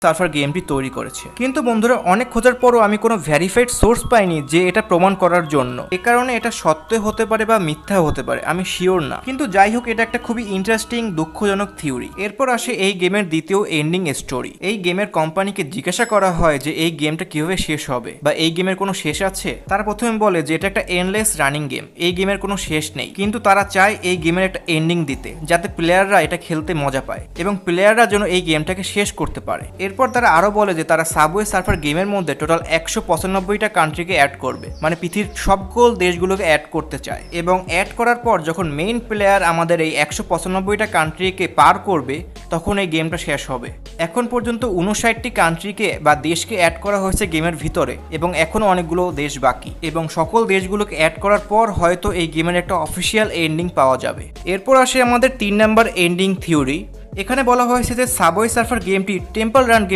Surfer গেমটি তৈরি করেছে। কিন্তু বন্ধুরা অনেক খোঁজার পরও আমি কোনো ভেরিফাইড সোর্স পাইনি যে এটা প্রমাণ করার জন্য। এ কারণে এটা সত্য হতে পারে বা মিথ্যা হতে পারে, আমি শিওর না। কিন্তু যাই হোক, এটা একটা খুবই ইন্টারেস্টিং দুঃখজনক থিওরি। এরপর আসে এই গেমের দ্বিতীয় এন্ডিং স্টোরি। এই গেমের কোম্পানিকে জিজ্ঞাসা করা হয় যে এই গেমটা কিভাবে শেষ হবে বা এই গেমের কোনো শেষ আছে। তারা প্রথমে বলে যে এটা একটা এন্ডলেস রানিং গেম, এই গেমের কোনো শেষ নেই। কিন্তু তারা চায় এই গেমের একটা এন্ডিং দিতে, যাতে প্লেয়াররা এটা খেলতে মজা পায় এবং প্লেয়াররা যেন এই গেমটাকে শেষ করতে পারে। এরপর তারা আরো বলে যে তারা সাবওয়ে সার্ফার গেমের মধ্যে টোটাল 195টা কান্ট্রিকে অ্যাড করবে, মানে পৃথিবীর সকল দেশগুলোকে অ্যাড করতে চায়। এবং অ্যাড করার পর যখন মেইন প্লেয়ার আমাদের এই 195টা কান্ট্রিকে পার করবে, তখন এই গেমটা শেষ হবে। এখন পর্যন্ত 59টি কান্ট্রিকে বা দেশকে অ্যাড করা হয়েছে গেমের ভিতরে, এবং এখনো অনেকগুলো দেশ বাকি। এবং সকল দেশগুলোকে অ্যাড করার পর হয়তো এই গেমের একটা অফিসিয়াল এন্ডিং পাওয়া যাবে। এরপর আসে আমাদের 3 নাম্বার এন্ডিং থিওরি। এখানে বলা হয়েছে যে সাবওয়ে সার্ফার গেমটি টেম্পল রান গেম